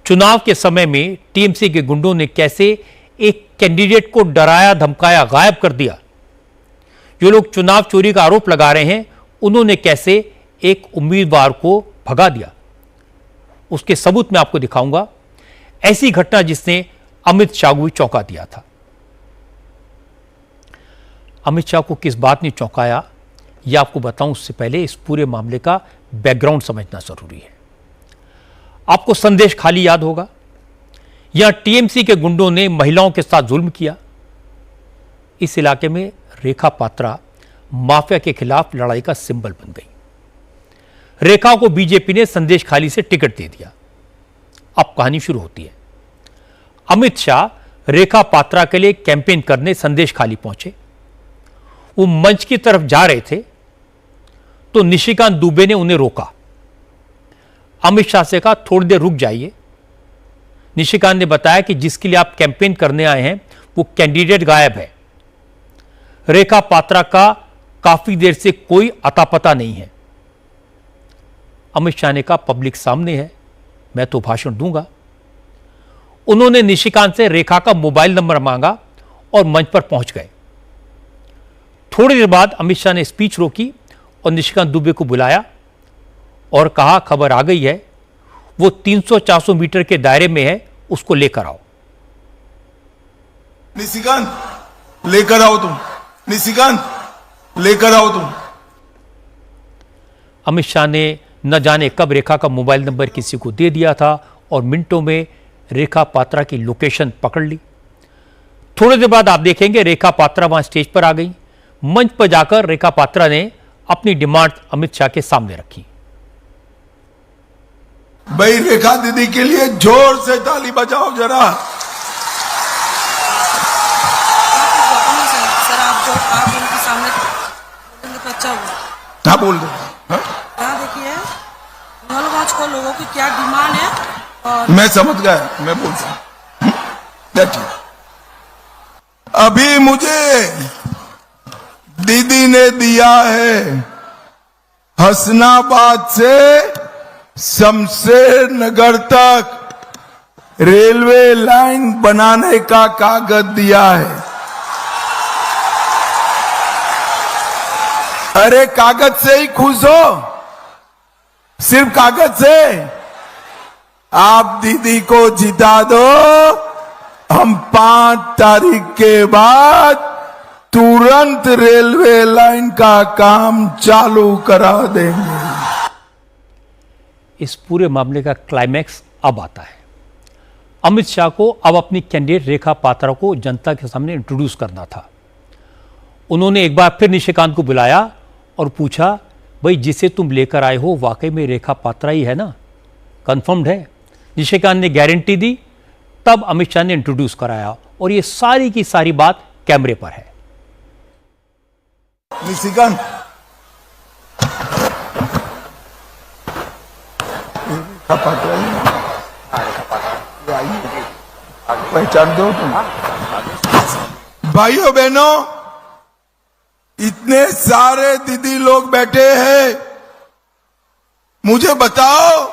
चुनाव के समय में टीएमसी के गुंडों ने कैसे एक कैंडिडेट को डराया धमकाया गायब कर दिया। जो लोग चुनाव चोरी का आरोप लगा रहे हैं उन्होंने कैसे एक उम्मीदवार को भगा दिया, उसके सबूत मैं आपको दिखाऊंगा। ऐसी घटना जिसने अमित शाह को चौंका दिया था। अमित शाह को किस बात ने चौंकाया यह आपको बताऊं उससे पहले इस पूरे मामले का बैकग्राउंड समझना जरूरी है। आपको संदेश खाली याद होगा। यहां टीएमसी के गुंडों ने महिलाओं के साथ जुल्म किया। इस इलाके में रेखा पात्रा माफिया के खिलाफ लड़ाई का सिंबल बन गई। रेखा को बीजेपी ने संदेश खाली से टिकट दे दिया। अब कहानी शुरू होती है। अमित शाह रेखा पात्रा के लिए कैंपेन करने संदेश खाली पहुंचे। वो मंच की तरफ जा रहे थे तो निशिकांत दुबे ने उन्हें रोका। अमित शाह से कहा थोड़ी देर रुक जाइए। निशिकांत ने बताया कि जिसके लिए आप कैंपेन करने आए हैं वो कैंडिडेट गायब है। रेखा पात्रा का काफी देर से कोई अता पता नहीं है। अमित शाह ने कहा पब्लिक सामने है, मैं तो भाषण दूंगा। उन्होंने निशिकांत से रेखा का मोबाइल नंबर मांगा और मंच पर पहुंच गए। थोड़ी देर बाद अमित शाह ने स्पीच रोकी और निशिकांत दुबे को बुलाया और कहा खबर आ गई है, वो 300-400 मीटर के दायरे में है, उसको लेकर आओ। निशिकांत लेकर आओ तुम, निशिकांत लेकर आओ तुम। अमित शाह ने न जाने कब रेखा का मोबाइल नंबर किसी को दे दिया था और मिनटों में रेखा पात्रा की लोकेशन पकड़ ली। थोड़ी देर बाद आप देखेंगे रेखा पात्रा वहां स्टेज पर आ गई। मंच पर जाकर रेखा पात्रा ने अपनी डिमांड अमित शाह के सामने रखी। भाई रेखा दीदी के लिए जोर से ताली बजाओ जरा। सर आप उनके सामने तो अच्छा हुआ। क्या बोल दो? यहाँ देखिए नौलवाज को लोगों की क्या डिमांड है और मैं समझ गया, मैं बोल सकता। अभी मुझे दीदी ने दिया है हसनाबाद से शमशेर नगर तक रेलवे लाइन बनाने का कागज दिया है। अरे कागज से ही खुश हो? सिर्फ कागज से? आप दीदी को जिता दो, हम 5 तारीख के बाद तुरंत रेलवे लाइन का काम चालू करा देंगे। इस पूरे मामले का क्लाइमैक्स अब आता है। अमित शाह को अब अपनी कैंडिडेट रेखा पात्रा को जनता के सामने इंट्रोड्यूस करना था। उन्होंने एक बार फिर निशिकांत को बुलाया और पूछा भाई जिसे तुम लेकर आए हो वाकई में रेखा पात्रा ही है ना, कंफर्म्ड है? निशिकांत ने गारंटी दी। तब अमित शाह ने इंट्रोड्यूस कराया और ये सारी की सारी बात कैमरे पर है। निशिकांत पहचान दो तुम? भाइयों बहनों, इतने सारे दीदी लोग बैठे हैं, मुझे बताओ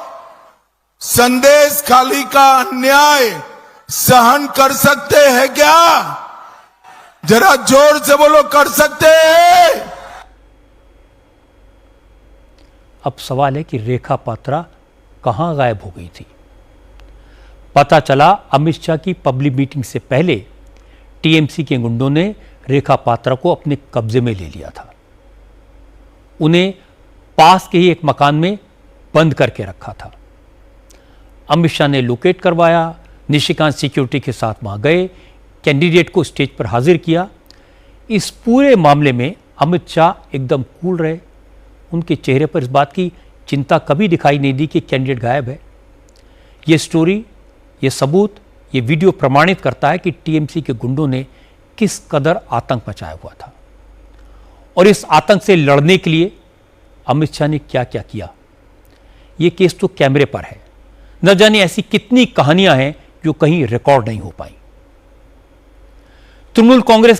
संदेश खाली का अन्याय सहन कर सकते हैं क्या? जरा जोर से बोलो, कर सकते हैं? अब सवाल है कि रेखा पात्रा कहां गायब हो गई थी। पता चला अमित शाह की पब्लिक मीटिंग से पहले टीएमसी के गुंडों ने रेखा पात्रा को अपने कब्जे में ले लिया था। उन्हें पास के ही एक मकान में बंद करके रखा था। अमित शाह ने लोकेट करवाया। निशिकांत सिक्योरिटी के साथ वहां गए, कैंडिडेट को स्टेज पर हाजिर किया। इस पूरे मामले में अमित शाह एकदम कूल रहे। उनके चेहरे पर इस बात की चिंता कभी दिखाई नहीं दी कि कैंडिडेट गायब है। यह स्टोरी, यह सबूत, यह वीडियो प्रमाणित करता है कि टीएमसी के गुंडों ने किस कदर आतंक मचाया हुआ था और इस आतंक से लड़ने के लिए अमित शाह ने क्या क्या किया। यह केस तो कैमरे पर है। न जाने ऐसी कितनी कहानियां हैं जो कहीं रिकॉर्ड नहीं हो पाई। तृणमूल कांग्रेस के